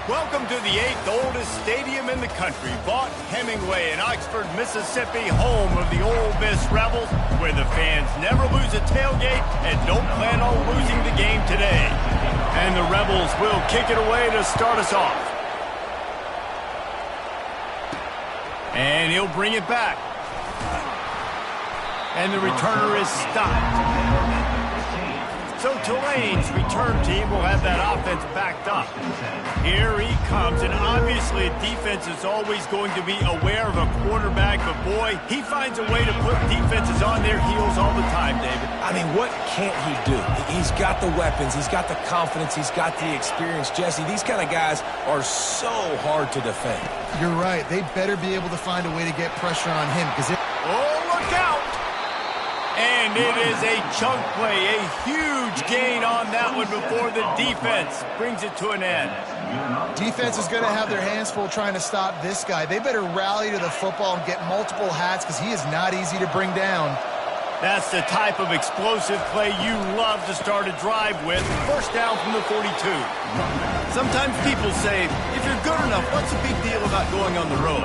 Welcome to the 8th oldest stadium in the country, Vaught Hemingway in Oxford, Mississippi, home of the Ole Miss Rebels, where the fans never lose a tailgate and don't plan on losing the game today. And the Rebels will kick it away to start us off. And he'll bring it back. And the returner is stopped. So Tulane's return team will have that offense backed up. Here he comes, and obviously defense is always going to be aware of a quarterback, but boy, he finds a way to put defenses on their heels all the time, David. I mean, what can't he do? He's got the weapons, he's got the confidence, he's got the experience. Jesse, these kind of guys are so hard to defend. You're right. They better be able to find a way to get pressure on him, because oh, look out! And it is a chunk play, a huge gain on that one before the defense brings it to an end. defense is going to have their hands full trying to stop this guy. They better rally to the football and get multiple hats, because he is not easy to bring down. That's the type of explosive play you love to start a drive with. First down from the 42. Sometimes people say, if you're good enough, what's the big deal about going on the road?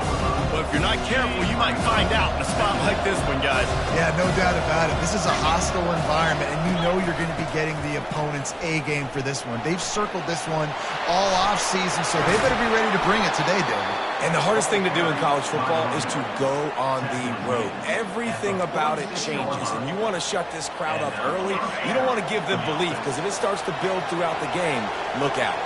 But if you're not careful, you might find out in a spot like this one, guys. Yeah, no doubt about it. This is a hostile environment, and you know you're going to be getting the opponent's A game for this one. They've circled this one all offseason, so they better be ready to bring it today, David. And the hardest thing to do in college football is to go on the road. Everything about it changes, and you want to shut this crowd up early. You don't want to give them belief, because if it starts to build throughout the game, look out.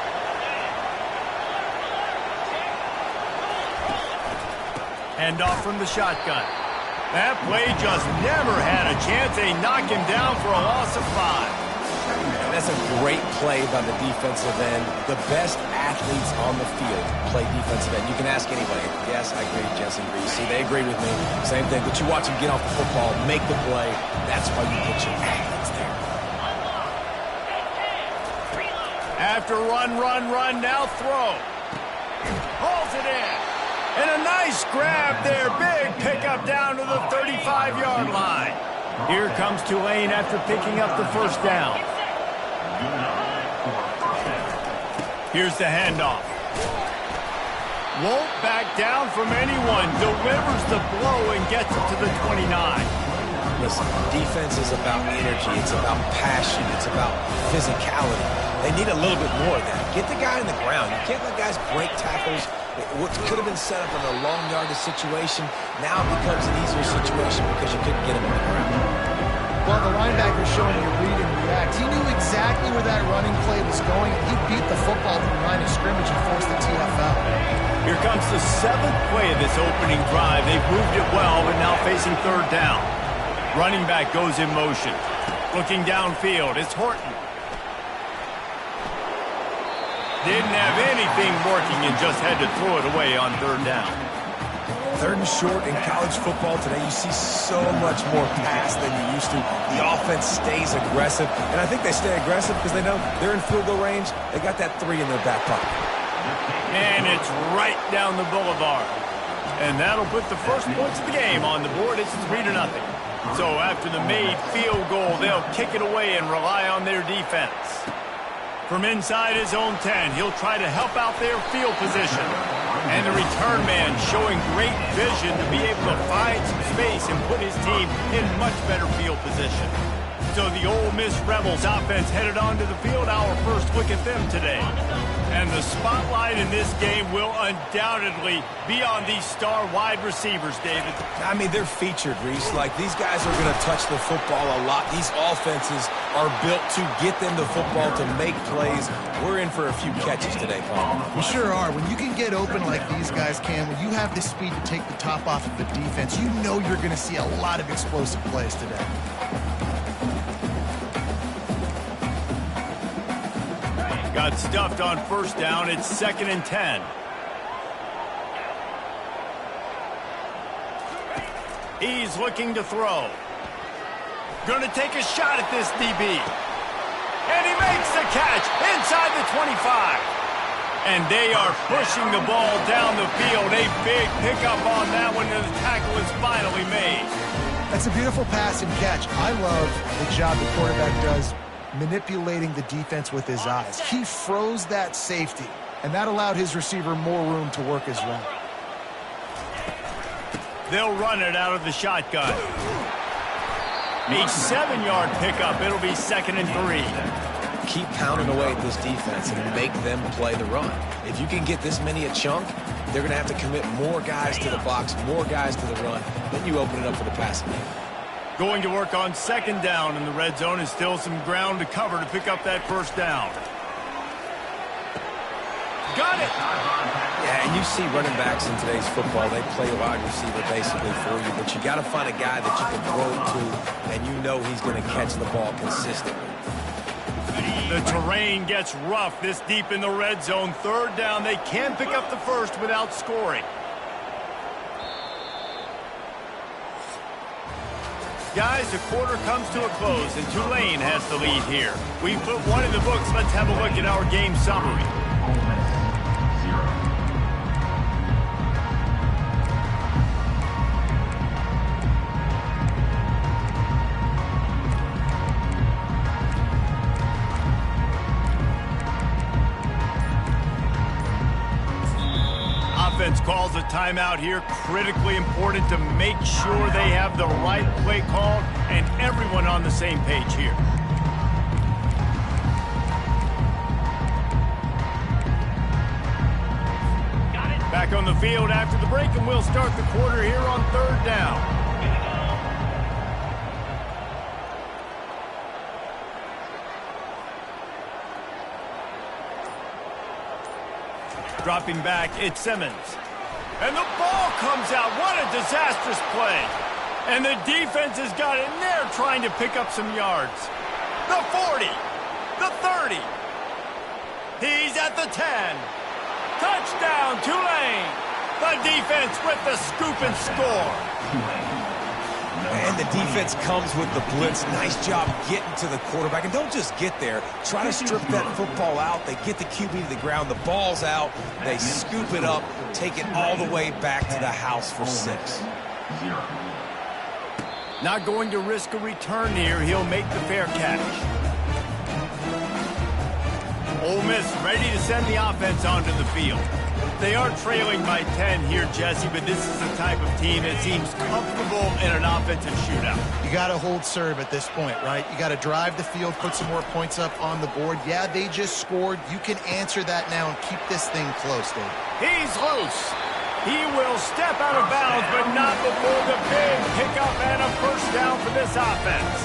Hand off from the shotgun. That play just never had a chance. They knock him down for a loss of 5. That's a great play by the defensive end. The best athletes on the field play defensive end. You can ask anybody. Yes, I agree, Jesse agrees. See, they agree with me. Same thing. But you watch them get off the football, make the play. That's why you put your athletes there. After run, now throw. Hauls it in. And a nice grab there. Big pickup down to the 35-yard line. Here comes Tulane after picking up the first down. Here's the handoff. Won't back down from anyone. Delivers the blow and gets it to the 29. Listen, defense is about energy. It's about passion. It's about physicality. They need a little bit more of that. Get the guy in the ground. You can't let guys break tackles. What could have been set up in a long yardage situation now becomes an easier situation because you couldn't get him in the ground. Well, the linebacker's showing you read and react. He knew exactly where that running play was going. He beat the football to the line of scrimmage and forced the TFL. Here comes the 7th play of this opening drive. They've moved it well, but now facing third down. Running back goes in motion. Looking downfield, it's Horton. Didn't have anything working and just had to throw it away on third down. Third and short in college football today, you see so much more pass than you used to. The offense stays aggressive, and I think they stay aggressive because they know they're in field goal range. They got that 3 in their back pocket. And it's right down the boulevard. And that'll put the first points of the game on the board. It's 3-0. So after the made field goal, they'll kick it away and rely on their defense. From inside his own 10, he'll try to help out their field position. And the return man showing great vision to be able to find some space and put his team in much better field position. So the Ole Miss Rebels offense headed onto the field. Our first look at them today. And the spotlight in this game will undoubtedly be on these star wide receivers, David. I mean, they're featured, Reese. Like, these guys are going to touch the football a lot. These offenses are built to get them the football, to make plays. We're in for a few catches today, Paul. We sure are. When you can get open like these guys can, when you have the speed to take the top off of the defense, you know you're going to see a lot of explosive plays today. Got stuffed on first down. It's 2nd and 10. He's looking to throw. Going to take a shot at this DB. And he makes the catch inside the 25. And they are pushing the ball down the field. A big pickup on that one, and the tackle is finally made. That's a beautiful pass and catch. I love the job the quarterback does manipulating the defense with his eyes. He froze that safety and that allowed his receiver more room to work his route. They'll run it out of the shotgun. A 7-yard pickup. It'll be 2nd and 3. Keep pounding away at this defense and make them play the run. If you can get this many a chunk, they're going to have to commit more guys to the box, more guys to the run. Then you open it up for the passing game. Going to work on 2nd down in the red zone, and still some ground to cover to pick up that 1st down. Got it! Yeah, and you see running backs in today's football, they play wide receiver basically for you, but you got to find a guy that you can throw it to, and you know he's going to catch the ball consistently. The terrain gets rough this deep in the red zone. 3rd down, they can pick up the 1st without scoring. Guys, the quarter comes to a close, and Tulane has the lead here. We put one in the books. Let's have a look at our game summary. Offense calls a timeout here. Critically important to make sure they have the right play called and everyone on the same page here. Back on the field after the break, and we'll start the quarter here on 3rd down. Dropping back, it's Simmons. And the ball comes out. What a disastrous play. And the defense has got in there trying to pick up some yards. The 40. The 30. He's at the 10. Touchdown, Tulane. The defense with the scoop and score. And the defense comes with the blitz. Nice job getting to the quarterback. And don't just get there. Try to strip that football out. They get the QB to the ground. The ball's out. They scoop it up, take it all the way back to the house for 6. Not going to risk a return here. He'll make the fair catch. Ole Miss ready to send the offense onto the field. They are trailing by 10 here, Jesse, but this is the type of team that seems comfortable in an offensive shootout. You got to hold serve at this point, right? You got to drive the field, put some more points up on the board. Yeah, they just scored. You can answer that now and keep this thing close, Dave. He's loose. He will step out of bounds, but not before the big pickup and a 1st down for this offense.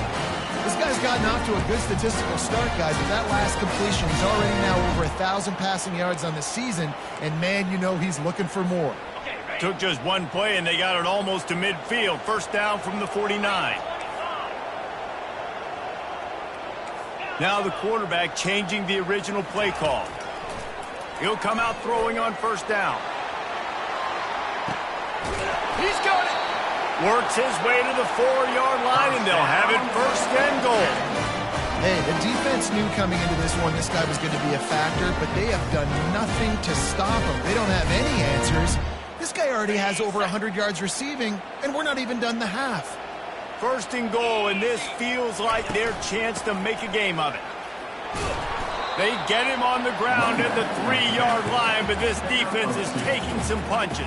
This guy's gotten off to a good statistical start, guys. With that last completion, he's already now over 1,000 passing yards on the season, and man, you know he's looking for more. Took just one play, and they got it almost to midfield. 1st down from the 49. Now the quarterback changing the original play call. He'll come out throwing on 1st down. He's got it. Works his way to the 4-yard line, and they'll have it 1st and goal. Hey, the defense knew coming into this one this guy was going to be a factor, but they have done nothing to stop him. They don't have any answers. This guy already has over 100 yards receiving, and we're not even done the half. 1st and goal, and this feels like their chance to make a game of it. They get him on the ground at the 3-yard line, but this defense is taking some punches.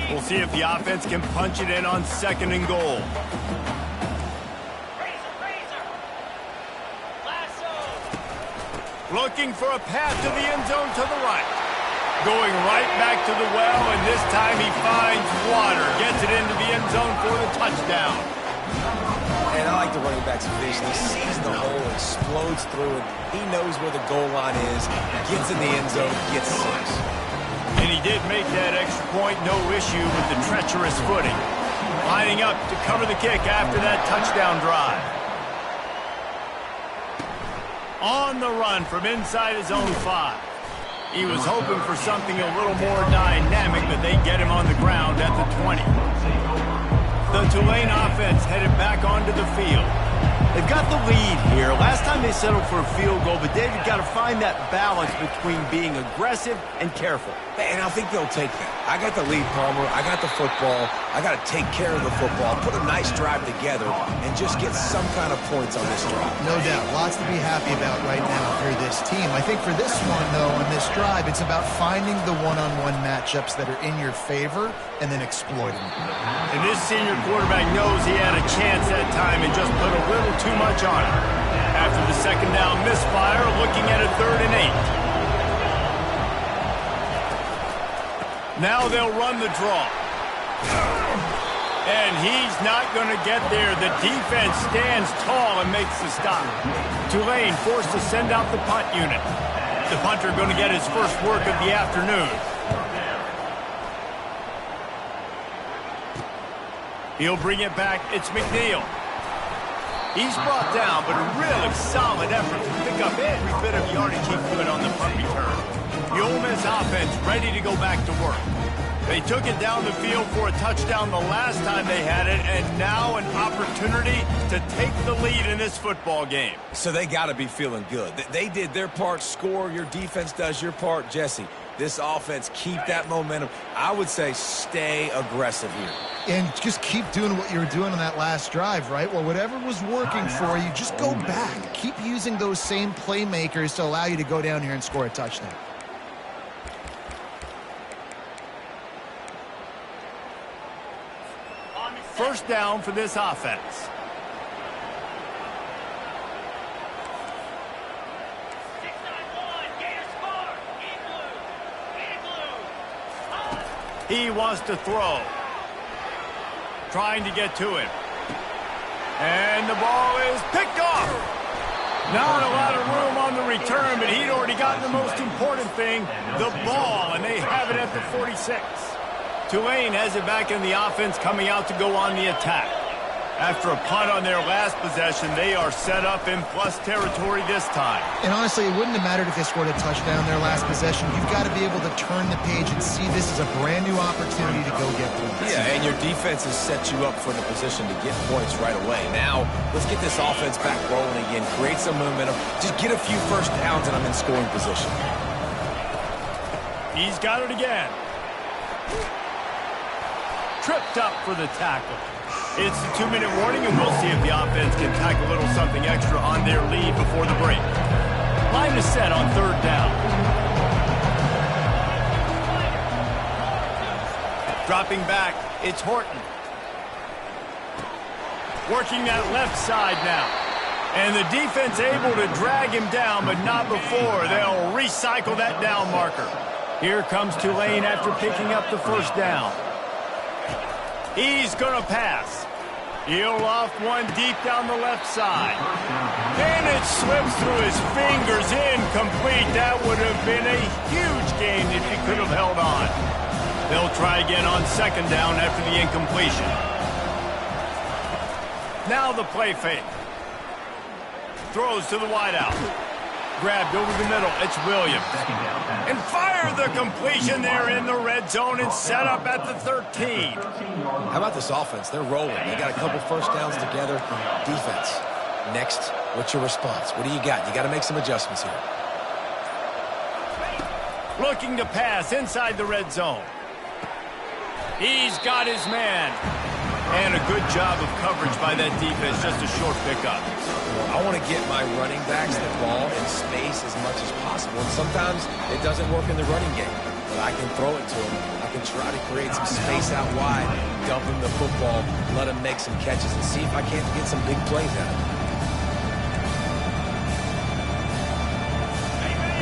We'll see if the offense can punch it in on 2nd and goal. Looking for a path to the end zone to the right. Going right back to the well, and this time he finds water. Gets it into the end zone for the touchdown. And I like the running back's vision. He sees the hole, explodes through it. He knows where the goal line is, gets in the end zone, gets 6. And he did make that extra point, no issue with the treacherous footing. Lining up to cover the kick after that touchdown drive. On the run from inside his own 5. He was hoping for something a little more dynamic, but they get him on the ground at the 20. The Tulane offense headed back onto the field. They've got the lead here. Last time they settled for a field goal, but Dave, you've got to find that balance between being aggressive and careful. And I think they'll take that. I got the lead, Palmer. I got the football. I got to take care of the football, put a nice drive together, and just get some kind of points on this drive. No doubt. Lots to be happy about right now for this team. I think for this one, though, on this drive, it's about finding the one-on-one matchups that are in your favor and then exploiting them. And this senior quarterback knows he had a chance that time and just put a little too much on it. After the second down misfire, looking at a 3rd and 8. Now they'll run the draw. And he's not going to get there. The defense stands tall and makes the stop. Tulane forced to send out the punt unit. The punter going to get his first work of the afternoon. He'll bring it back. It's McNeil. He's brought down, but a really solid effort to pick up every bit of yardage he could on the punt return. The Ole Miss offense ready to go back to work. They took it down the field for a touchdown the last time they had it, and now an opportunity to take the lead in this football game. So they got to be feeling good. They did their part, score. Your defense does your part. Jesse, this offense, keep that momentum. I would say stay aggressive here. And just keep doing what you were doing on that last drive, right? Well, whatever was working for you, just go back. Keep using those same playmakers to allow you to go down here and score a touchdown. First down for this offense. He wants to throw. Trying to get to him. And the ball is picked off. Not a lot of room on the return, but he'd already gotten the most important thing, the ball, and they have it at the 46. Tulane has it back in the offense, coming out to go on the attack. After a punt on their last possession, they are set up in plus territory this time. And honestly, it wouldn't have mattered if they scored a touchdown their last possession. You've got to be able to turn the page and see this as a brand new opportunity to go get points. Yeah, and your defense has set you up for the position to get points right away. Now, let's get this offense back rolling again, create some momentum, just get a few first downs, and I'm in scoring position. He's got it again. Tripped up for the tackle. It's the 2-minute warning, and we'll see if the offense can tack a little something extra on their lead before the break. Line is set on 3rd down. Dropping back, it's Horton. Working that left side now. And the defense able to drag him down, but not before. They'll recycle that down marker. Here comes Tulane after picking up the first down. He's going to pass. He'll loft one deep down the left side. And it slips through his fingers, incomplete. That would have been a huge gain if he could have held on. They'll try again on 2nd down after the incompletion. Now the play fake. Throws to the wideout. Grabbed over the middle. It's Williams. And fire the completion there in the red zone and set up at the 13. How about this offense? They're rolling. They got a couple first downs together. Defense. Next, what's your response? What do you got? You got to make some adjustments here. Looking to pass inside the red zone. He's got his man. And a good job of coverage by that defense. Just a short pickup. I want to get my running backs the ball in space as much as possible. And sometimes it doesn't work in the running game. But I can throw it to them. I can try to create some space out wide, dump him the football, let him make some catches, and see if I can't get some big plays out of him.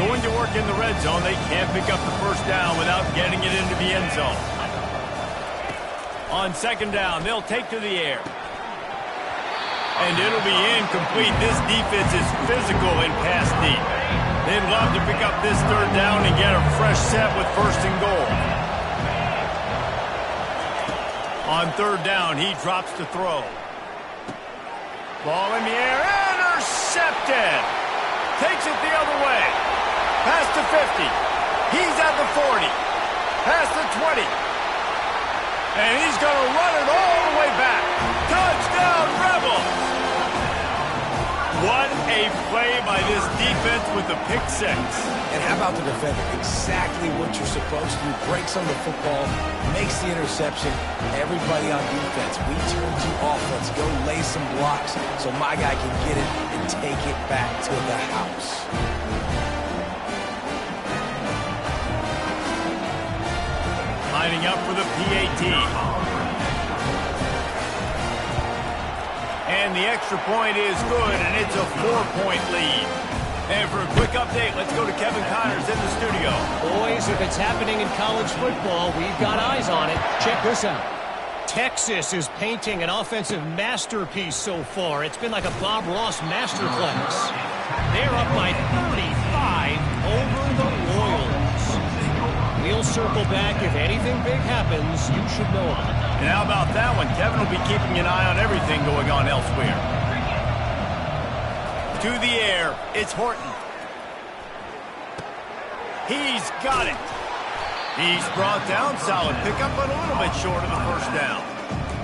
Going to work in the red zone. They can't pick up the first down without getting it into the end zone. On 2nd down, they'll take to the air. And it'll be incomplete. This defense is physical and pass deep. They'd love to pick up this 3rd down and get a fresh set with 1st and goal. On 3rd down, he drops to throw. Ball in the air, intercepted. Takes it the other way. Past the 50. He's at the 40. Past the 20. And he's going to run it all the way back. Touchdown, Rebels! What a play by this defense. defense with the pick six. And how about the defender? Exactly what you're supposed to do. Breaks on the football, makes the interception. Everybody on defense, we turn to offense. Go lay some blocks so my guy can get it and take it back to the house. Lining up for the PAT. And the extra point is good, and it's a 4-point lead. And for a quick update, let's go to Kevin Connors in the studio. Boys, if it's happening in college football, we've got eyes on it. Check this out. Texas is painting an offensive masterpiece so far. It's been like a Bob Ross masterclass. They're up by 35 over the Royals. We'll circle back. If anything big happens, you should know about it. And how about that one? Kevin will be keeping an eye on everything going on elsewhere. To the air, it's Horton. He's got it. He's brought down. Solid pickup, but a little bit short of the first down.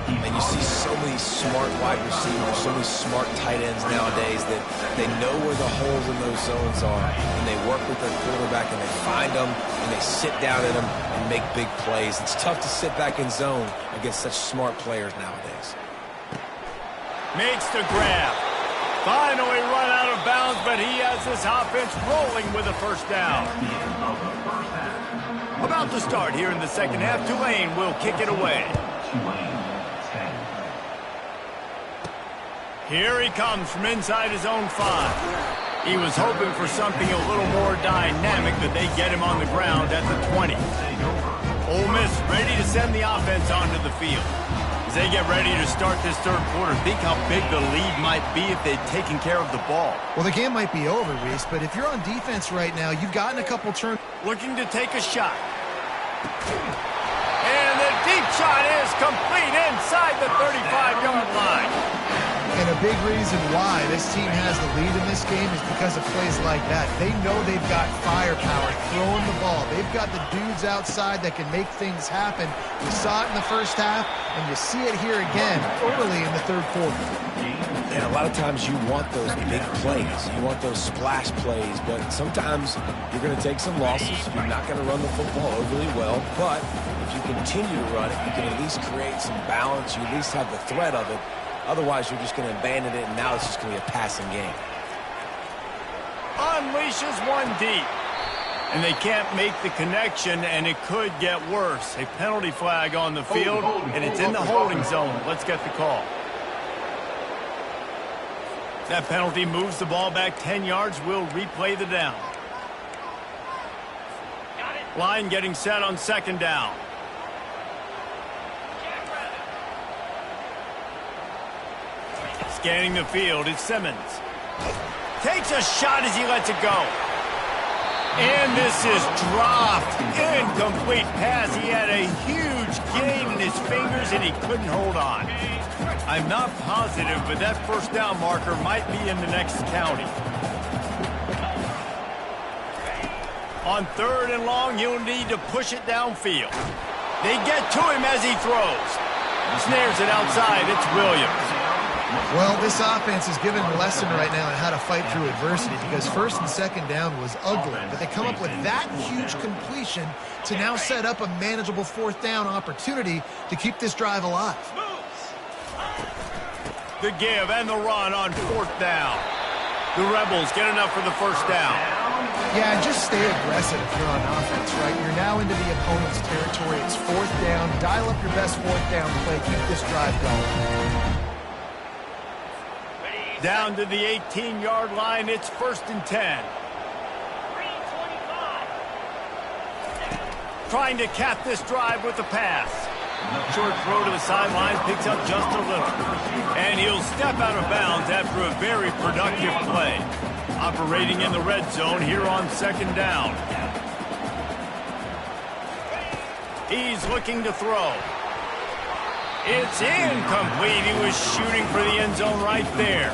And you see so many smart wide receivers, so many smart tight ends nowadays that they know where the holes in those zones are, and they work with their quarterback, and they find them, and they sit down in them and make big plays. It's tough to sit back in zone against such smart players nowadays. Makes the grab. Finally run out of bounds, but he has this offense rolling with a first down. About to start here in the second half. Tulane will kick it away. Here he comes from inside his own 5. He was hoping for something a little more dynamic, but they get him on the ground at the 20. Ole Miss ready to send the offense onto the field. As they get ready to start this third quarter, think how big the lead might be if they'd taken care of the ball. Well, the game might be over, Reese, but if you're on defense right now, you've gotten a couple turns. Looking to take a shot. And the deep shot is complete inside the 35-yard line. And a big reason why this team has the lead in this game is because of plays like that. They know they've got firepower throwing the ball. They've got the dudes outside that can make things happen. You saw it in the first half, and you see it here again early in the third quarter. And a lot of times you want those big plays. You want those splash plays, but sometimes you're going to take some losses. You're not going to run the football overly well, but if you continue to run it, you can at least create some balance. You at least have the threat of it. Otherwise, you're just going to abandon it, and now it's just going to be a passing game. Unleashes one deep. And they can't make the connection, and it could get worse. A penalty flag on the field, and it's in the holding zone. Let's get the call. That penalty moves the ball back 10 yards. We'll replay the down. Line getting set on second down. Scanning the field, it's Simmons. Takes a shot as he lets it go. And this is dropped. Incomplete pass. He had a huge gain in his fingers, and he couldn't hold on. I'm not positive, but that first down marker might be in the next county. On third and long, he'll need to push it downfield. They get to him as he throws. Snares it outside. It's Williams. Well, this offense is giving a lesson right now on how to fight through adversity because first and second down was ugly, but they come up with that huge completion to now set up a manageable fourth down opportunity to keep this drive alive. The give and the run on fourth down. The Rebels get enough for the first down. Yeah, just stay aggressive if you're on offense, right? You're now into the opponent's territory. It's fourth down. Dial up your best fourth down play. Keep this drive going. Down to the 18-yard line, it's 1st and 10. Trying to cap this drive with the pass. Short throw to the sideline, picks up just a little. And he'll step out of bounds after a very productive play. Operating in the red zone here on second down. He's looking to throw. It's incomplete. He was shooting for the end zone right there.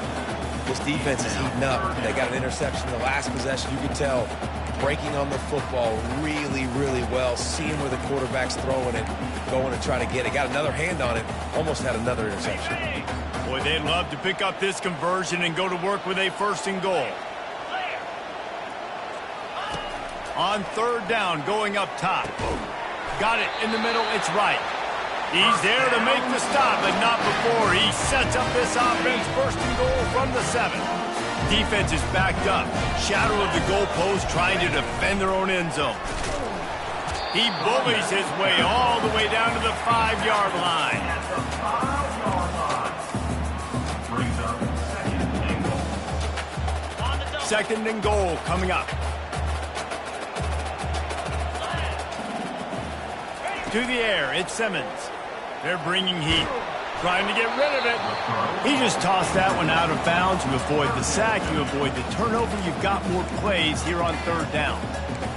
This defense is heating up. They got an interception in the last possession. You can tell breaking on the football really, really well. Seeing where the quarterback's throwing it, going to try to get it. Got another hand on it. Almost had another interception. Boy, they'd love to pick up this conversion and go to work with a 1st and goal. On third down, going up top. Got it in the middle. It's right. He's there to make the stop, but not before he sets up this offense. First and goal from the 7. Defense is backed up. Shadow of the goalpost trying to defend their own end zone. He bullies his way all the way down to the 5-yard line. Second and goal coming up. To the air, it's Simmons. They're bringing heat. Trying to get rid of it. He just tossed that one out of bounds. You avoid the sack. You avoid the turnover. You've got more plays here on third down.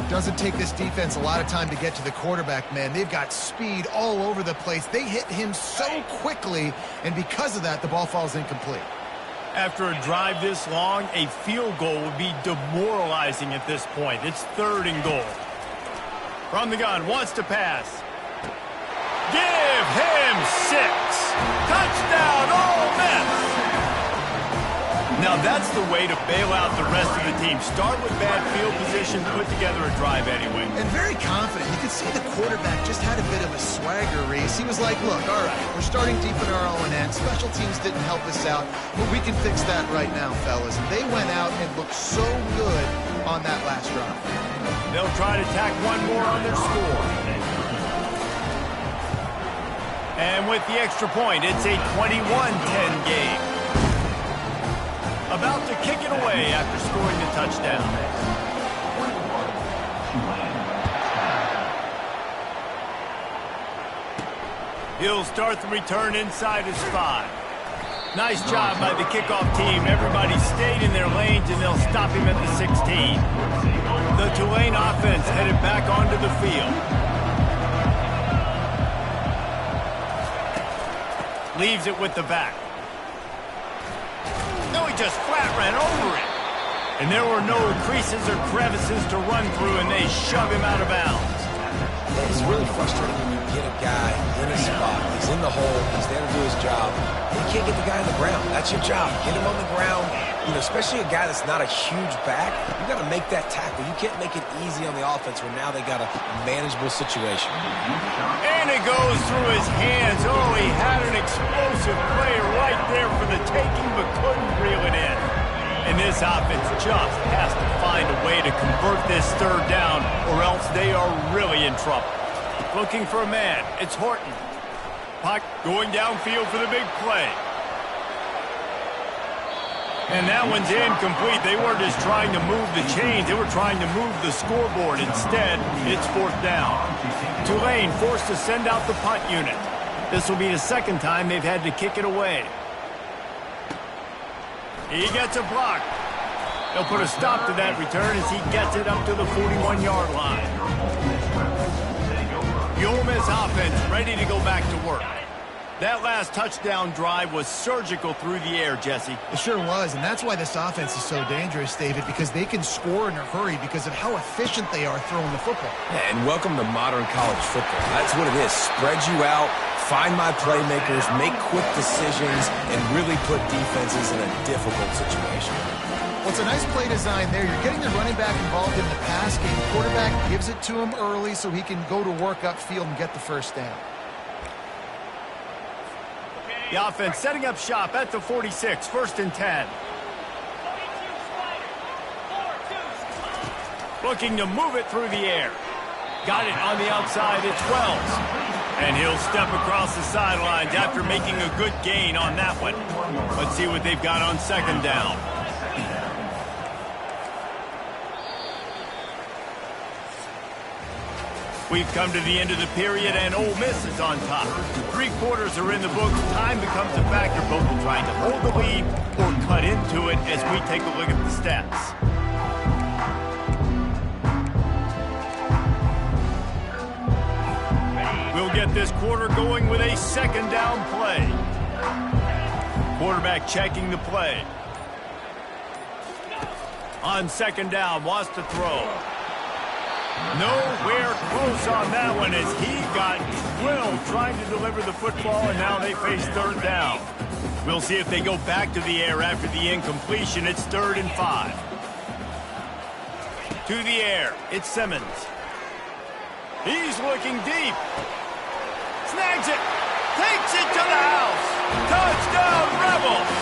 Doesn't take this defense a lot of time to get to the quarterback, man. They've got speed all over the place. They hit him so quickly, and because of that, the ball falls incomplete. After a drive this long, a field goal would be demoralizing at this point. It's third and goal. From the gun, wants to pass. Give him 6. Touchdown, Ole Miss. Now that's the way to bail out the rest of the team. Start with bad field position, put together a drive anyway. And very confident. You could see the quarterback just had a bit of a swagger race. He was like, look, all right, we're starting deep in our own end. Special teams didn't help us out, but we can fix that right now, fellas. And they went out and looked so good on that last drive. They'll try to tack one more on their score. And with the extra point, it's a 21-10 game. About to kick it away after scoring the touchdown. He'll start the return inside his 5. Nice job by the kickoff team. Everybody stayed in their lanes, and they'll stop him at the 16. The Tulane offense headed back onto the field. Leaves it with the back. No, he just flat ran over it. And there were no creases or crevices to run through, and they shove him out of bounds. It's really frustrating when you get a guy in a spot. He's in the hole. He's there to do his job. You can't get the guy on the ground. That's your job. Get him on the ground. You know, especially a guy that's not a huge back. You got to make that tackle. You can't make it easy on the offense where now they got a manageable situation. And it goes through his hands. Oh, he had an explosive play right there for the taking, but couldn't reel it in. And this offense just has to find a way to convert this third down, or else they are really in trouble. Looking for a man. It's Horton. Puck going downfield for the big play. And that one's incomplete. They weren't just trying to move the chains. They were trying to move the scoreboard. Instead, it's fourth down. Tulane forced to send out the punt unit. This will be the second time they've had to kick it away. He gets a block. They'll put a stop to that return as he gets it up to the 41-yard line. The Ole Miss offense ready to go back to work. That last touchdown drive was surgical through the air, Jesse. It sure was, and that's why this offense is so dangerous, David, because they can score in a hurry because of how efficient they are throwing the football. Yeah, and welcome to modern college football. That's what it is. Spread you out, find my playmakers, make quick decisions, and really put defenses in a difficult situation. Well, it's a nice play design there. You're getting the running back involved in the pass game. The quarterback gives it to him early so he can go to work upfield and get the first down. The offense setting up shop at the 46, first and 10. Looking to move it through the air. Got it on the outside, it's Wells. And he'll step across the sidelines after making a good gain on that one. Let's see what they've got on second down. We've come to the end of the period, and Ole Miss is on top. 3 quarters are in the books. Time becomes a factor, both in trying to hold the lead or cut into it as we take a look at the stats. We'll get this quarter going with a second down play. Quarterback checking the play. On second down, wants to throw. Nowhere close on that one as he got drilled trying to deliver the football, and now they face third down. We'll see if they go back to the air after the incompletion. It's 3rd and 5. To the air, it's Simmons. He's looking deep. Snags it. Takes it to the house. Touchdown, Rebels.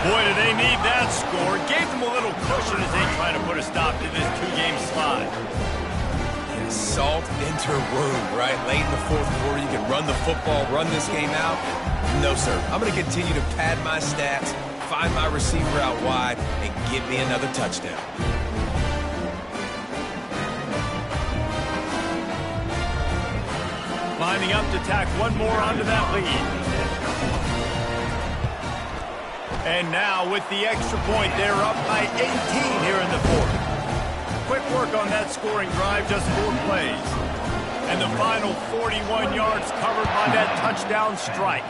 Boy, do they need that score. Gave them a little cushion as they try to put a stop to this two-game slide. Yeah, salt into wound, right? Late in the fourth quarter, you can run the football, run this game out. No, sir. I'm going to continue to pad my stats, find my receiver out wide, and give me another touchdown. Lining up to tack one more onto that lead. And now with the extra point, they're up by 18 here in the fourth. Quick work on that scoring drive, just 4 plays. And the final 41 yards covered by that touchdown strike.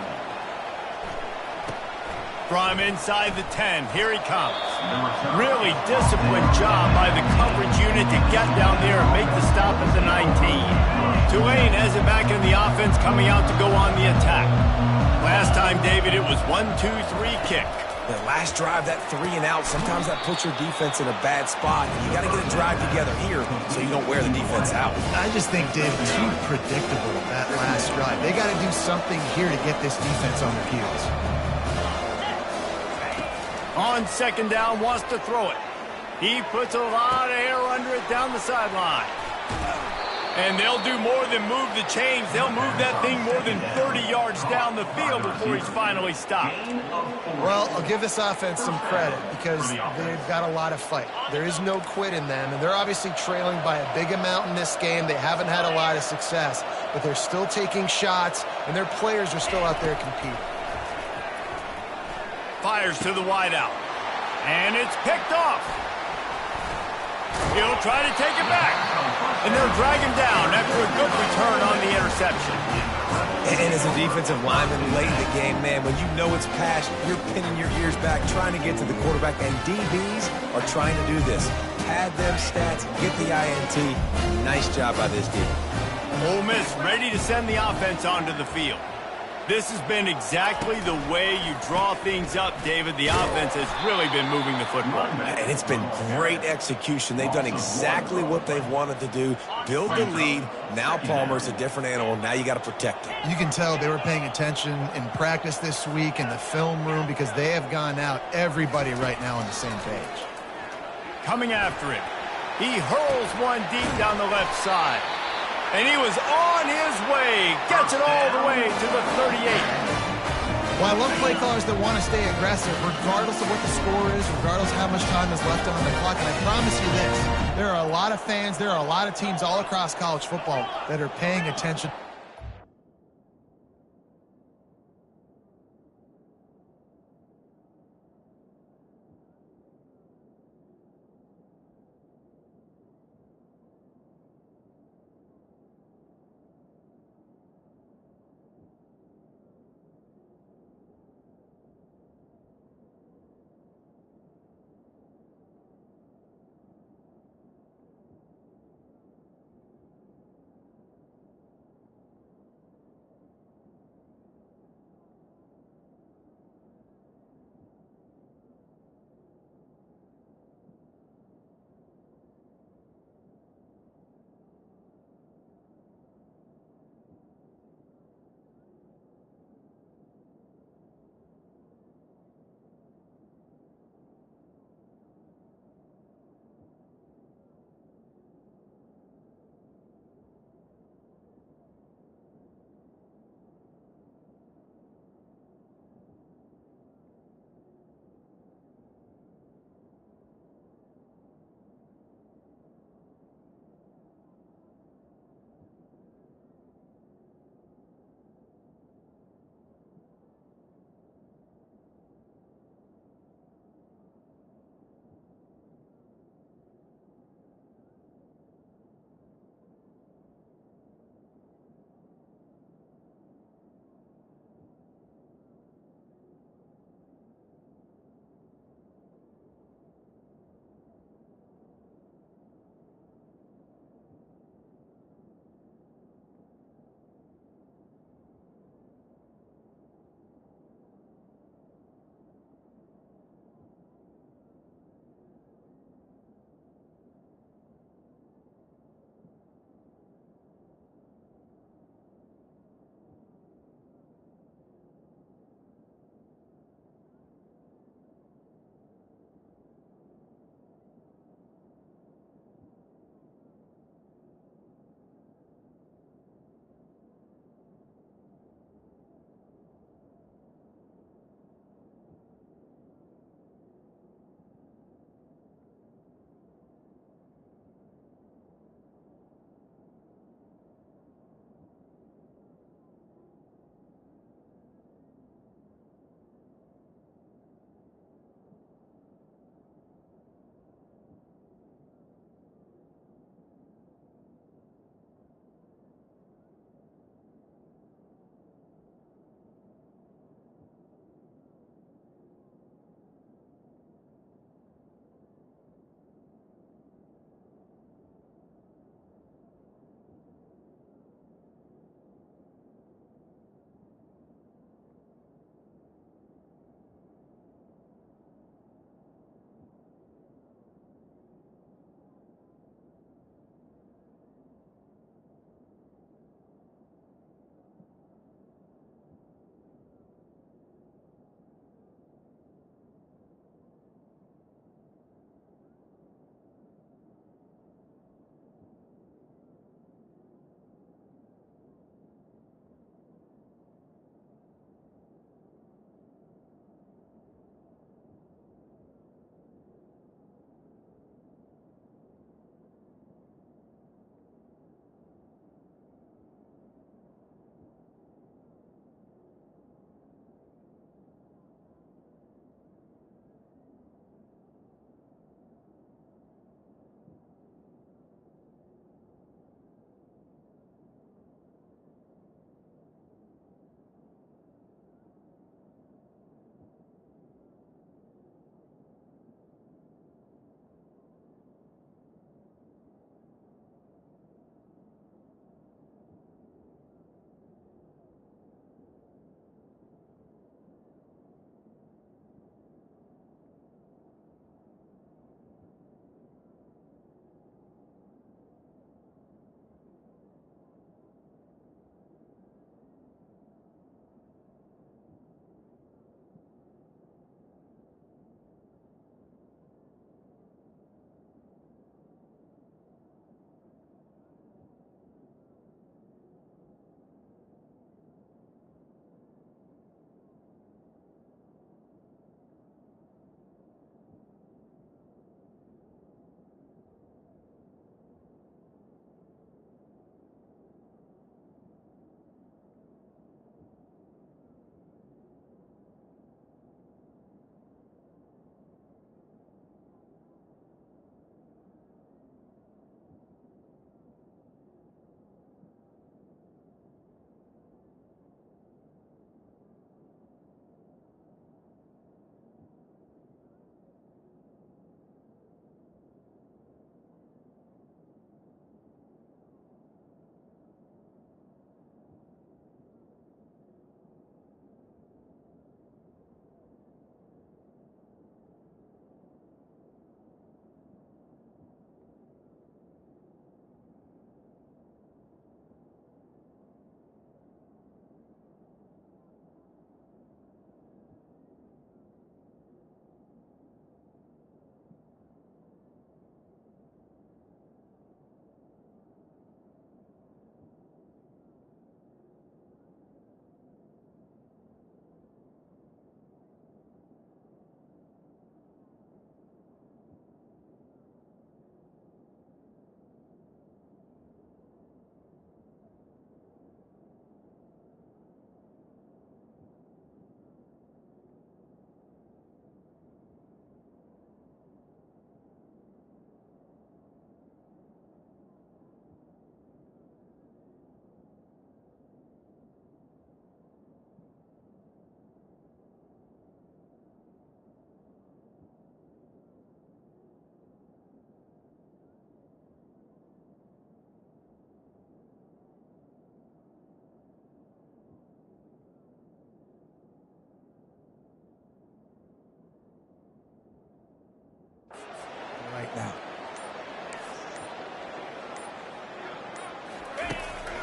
From inside the 10, here he comes. Really disciplined job by the coverage unit to get down there and make the stop at the 19. Tulane has it back in the offense, coming out to go on the attack. Last time, David, it was 1-2-3 kick. The last drive, that 3 and out, sometimes that puts your defense in a bad spot. And you got to get a drive together here so you don't wear the defense out. I just think, David, too predictable, that last drive. They got to do something here to get this defense on their heels. On second down, wants to throw it. He puts a lot of air under it down the sideline. And they'll do more than move the chains. They'll move that thing more than 30 yards down the field before he's finally stopped. Well, I'll give this offense some credit because they've got a lot of fight. There is no quit in them, and they're obviously trailing by a big amount in this game. They haven't had a lot of success, but they're still taking shots, and their players are still out there competing. Fires to the wideout. And it's picked off. He'll try to take it back. And they'll drag him down after a good return on the interception. And as a defensive lineman late in the game, man, when you know it's passed, you're pinning your ears back, trying to get to the quarterback. And DBs are trying to do this. Pad them stats, get the INT. Nice job by this team. Ole Miss ready to send the offense onto the field. This has been exactly the way you draw things up, David. The offense has really been moving the football. And it's been great execution. They've done exactly what they've wanted to do. Build the lead. Now Palmer's a different animal. Now you got to protect him. You can tell they were paying attention in practice this week in the film room because they have gone out, everybody right now on the same page. Coming after him. He hurls one deep down the left side. And he was on his way. Gets it all the way to the 38. Well, I love play callers that want to stay aggressive, regardless of what the score is, regardless of how much time is left on the clock. And I promise you this, there are a lot of fans, there are a lot of teams all across college football that are paying attention.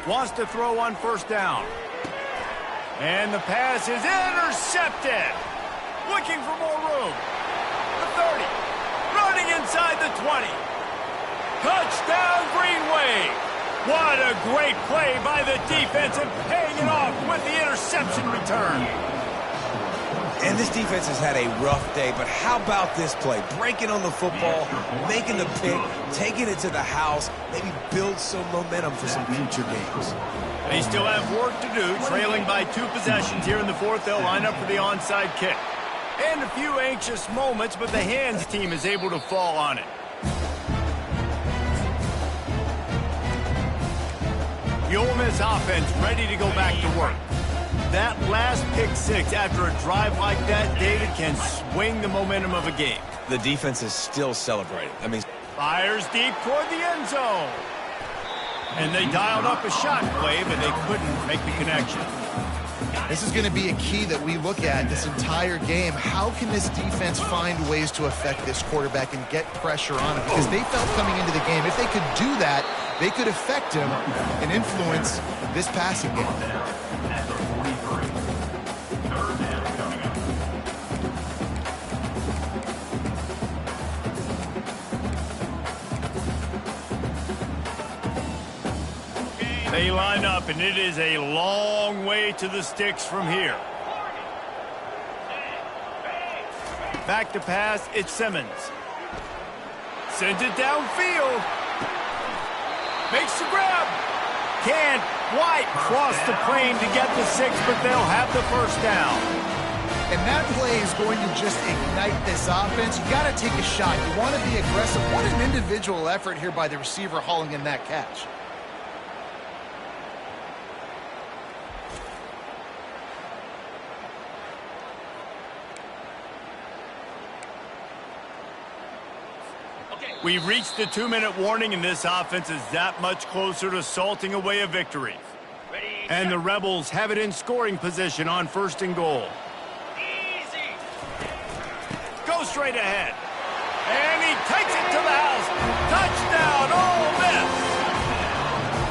Wants to throw on first down. And the pass is intercepted. Looking for more room. The 30. Running inside the 20. Touchdown, Green Wave. What a great play by the defense and paying it off with the interception return. And this defense has had a rough day, but how about this play? Breaking on the football, making the pick, taking it to the house, maybe build some momentum for some future games. They still have work to do, trailing by 2 possessions here in the fourth. They'll line up for the onside kick. And a few anxious moments, but the hands team is able to fall on it. The Ole Miss offense ready to go back to work. That last pick six after a drive like that, David, can swing the momentum of a game. The defense is still celebrating. I mean, fires deep toward the end zone. And they dialed up a shot play, but they couldn't make the connection. This is going to be a key that we look at this entire game. How can this defense find ways to affect this quarterback and get pressure on him? Because they felt coming into the game, if they could do that, they could affect him and influence this passing game. They line up, and it is a long way to the sticks from here. Back to pass, it's Simmons. Sends it downfield. Makes the grab. Can't quite cross the plane to get the 6, but they'll have the first down. And that play is going to just ignite this offense. You got to take a shot. You want to be aggressive. What an individual effort here by the receiver hauling in that catch. We've reached the 2-minute warning, and this offense is that much closer to salting away a victory. And the Rebels have it in scoring position on 1st and goal. Easy. Go straight ahead. And he takes it to the house. Touchdown, Ole Miss.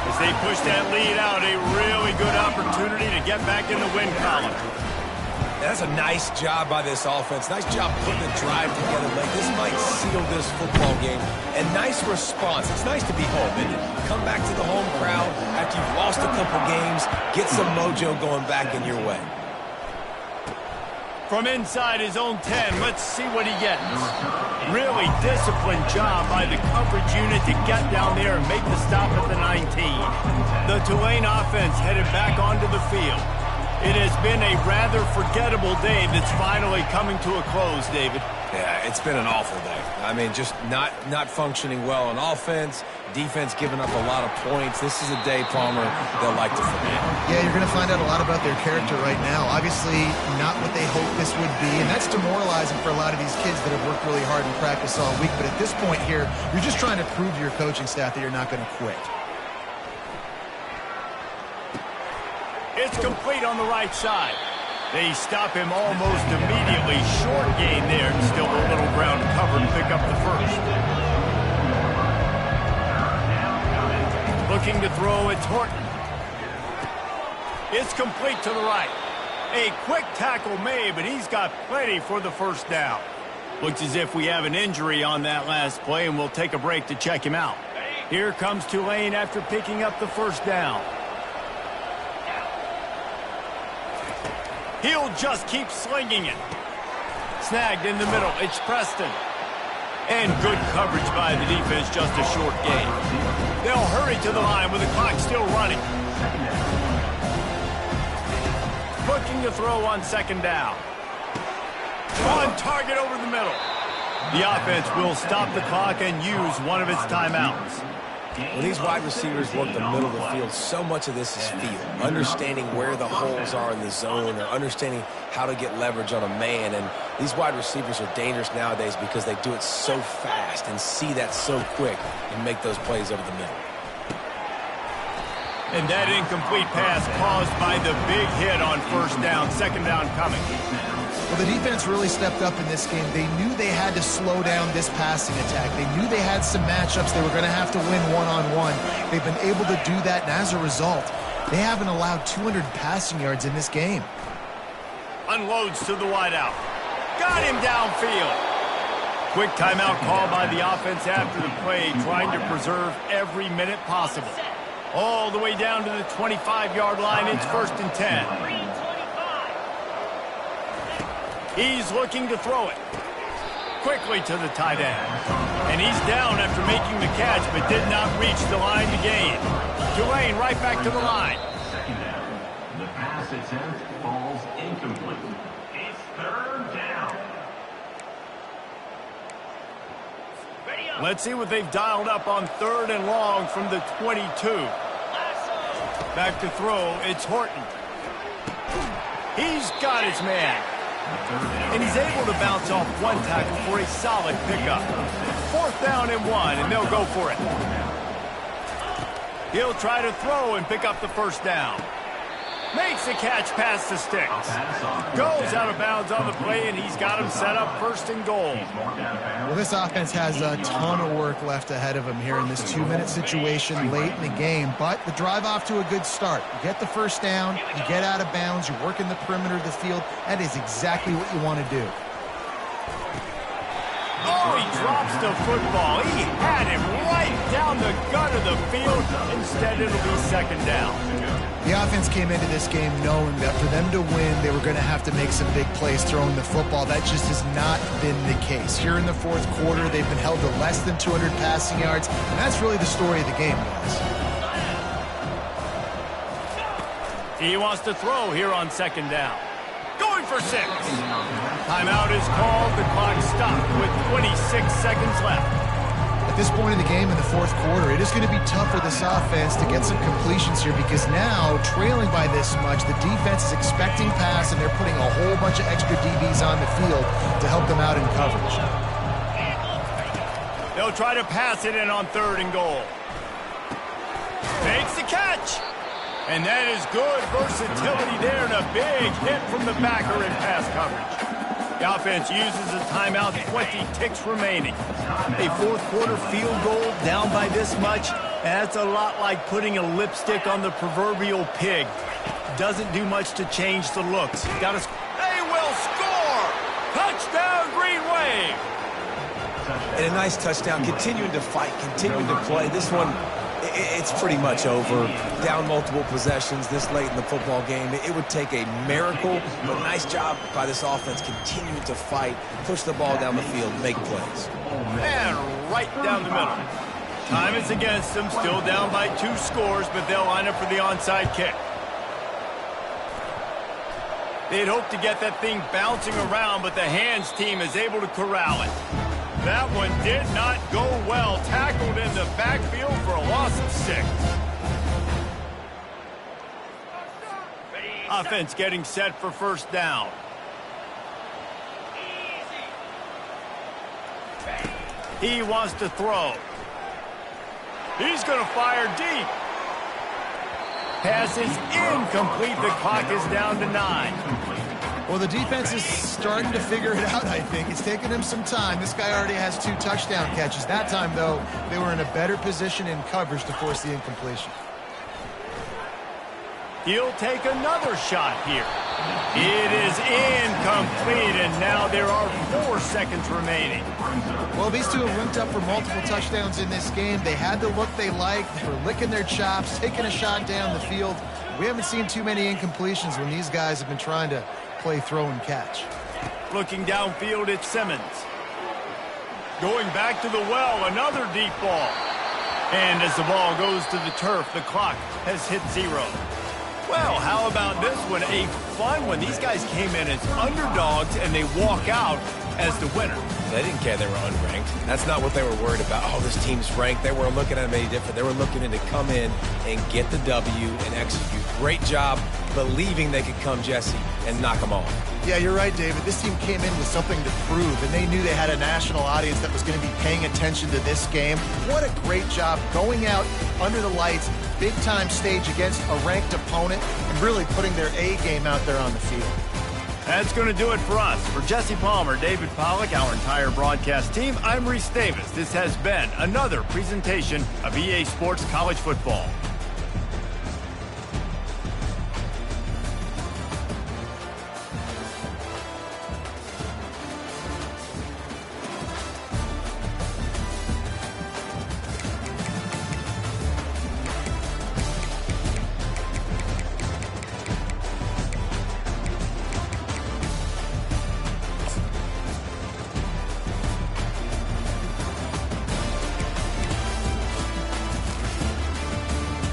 As they push that lead out, a really good opportunity to get back in the win column. that's a nice job by this offense. Nice job putting the drive together late. This might seal this football game. And nice response. It's nice to be home, isn't it? Come back to the home crowd after you've lost a couple games. Get some mojo going back in your way. From inside his own 10, let's see what he gets. Really disciplined job by the coverage unit to get down there and make the stop at the 19. The Tulane offense headed back onto the field. It has been a rather forgettable day that's finally coming to a close, David. Yeah, it's been an awful day. I mean, just not functioning well on offense, defense giving up a lot of points. This is a day, Palmer, they'll like to forget. Yeah, you're going to find out a lot about their character right now. Obviously, not what they hoped this would be, and that's demoralizing for a lot of these kids that have worked really hard in practice all week. But at this point here, you're just trying to prove to your coaching staff that you're not going to quit. It's complete on the right side. They stop him almost immediately. Short gain there. Still a little ground cover to pick up the first. Looking to throw, it's Horton. It's complete to the right. A quick tackle made, but he's got plenty for the first down. Looks as if we have an injury on that last play, and we'll take a break to check him out. Here comes Tulane after picking up the first down. He'll just keep slinging it. Snagged in the middle. It's Preston. And good coverage by the defense, just a short gain. They'll hurry to the line with the clock still running. Looking to throw on second down. On target over the middle. The offense will stop the clock and use one of its timeouts. When these wide receivers work the middle of the field, so much of this is feel. Understanding where the holes are in the zone, or understanding how to get leverage on a man. And these wide receivers are dangerous nowadays because they do it so fast and see that so quick and make those plays over the middle. And that incomplete pass caused by the big hit on first down. Second down coming. Well, the defense really stepped up in this game. They knew they had to slow down this passing attack. They knew they had some matchups they were going to have to win one-on-one. They've been able to do that, and as a result, they haven't allowed 200 passing yards in this game. Unloads to the wideout. Got him downfield. Quick timeout call by the offense after the play, trying to preserve every minute possible. All the way down to the 25-yard line. It's 1st and 10. He's looking to throw it. Quickly to the tight end. And he's down after making the catch, but did not reach the line to gain. Tulane right back to the line. Second down. The pass attempt falls incomplete. It's 3rd down. Let's see what they've dialed up on 3rd and long from the 22. Back to throw, it's Horton. He's got his man. And he's able to bounce off one tackle for a solid pickup. 4th down and 1, and they'll go for it. He'll try to throw and pick up the 1st down. Makes the catch past the sticks. Goes out of bounds on the play, and he's got him set up 1st and goal. Well, this offense has a ton of work left ahead of them here in this 2-minute situation late in the game, but the drive off to a good start. You get the 1st down, you get out of bounds, you work in the perimeter of the field. That is exactly what you want to do. Oh, he drops the football. He had him right down the gut of the field. Instead, it'll be 2nd down. The offense came into this game knowing that for them to win, they were going to have to make some big plays throwing the football. That just has not been the case. Here in the 4th quarter, they've been held to less than 200 passing yards, and that's really the story of the game, guys. He wants to throw here on 2nd down. Going for 6. Timeout is called. The clock stopped with 26 seconds left. At this point in the game in the 4th quarter, it is going to be tough for this offense to get some completions here because now, trailing by this much, the defense is expecting pass, and they're putting a whole bunch of extra DBs on the field to help them out in coverage. They'll try to pass it in on 3rd and goal. Makes the catch. And that is good versatility there, and a big hit from the backer in pass coverage. The offense uses a timeout, 20 ticks remaining. A 4th quarter field goal down by this much, that's a lot like putting a lipstick on the proverbial pig. Doesn't do much to change the looks. They will score! Touchdown, Green Wave! And a nice touchdown, continuing to fight, continuing to play. This one, it's pretty much over. Down multiple possessions this late in the football game. It would take a miracle, but nice job by this offense continuing to fight, push the ball down the field, make plays. And right down the middle. Time is against them, still down by 2 scores, but they'll line up for the onside kick. They'd hoped to get that thing bouncing around, but the hands team is able to corral it. That one did not go well. Tackled in the backfield for a loss of 6. Offense getting set for 1st down. He wants to throw. He's going to fire deep. Pass is incomplete. The clock is down to 9. Well, the defense is starting to figure it out, I think. It's taken him some time. This guy already has 2 touchdown catches. That time, though, they were in a better position in coverage to force the incompletion. He'll take another shot here. It is incomplete, and now there are 4 seconds remaining. Well, these two have linked up for multiple touchdowns in this game. They had the look they liked. They were licking their chops, taking a shot down the field. We haven't seen too many incompletions when these guys have been trying to play throw and catch. Looking downfield at Simmons. Going back to the well, another deep ball. And as the ball goes to the turf, the clock has hit 0. Well, how about this one? A fun one. These guys came in as underdogs, and they walk out as the winner. They didn't care they were unranked. That's not what they were worried about. Oh, this team's ranked. They weren't looking at them any different. They were looking to come in and get the W and execute. Great job believing they could come, Jesse, and knock them off. Yeah, you're right, David. This team came in with something to prove, and they knew they had a national audience that was going to be paying attention to this game. What a great job going out under the lights, big-time stage against a ranked opponent, and really putting their A game out there on the field. That's going to do it for us. For Jesse Palmer, David Pollack, our entire broadcast team, I'm Reese Davis. This has been another presentation of EA Sports College Football.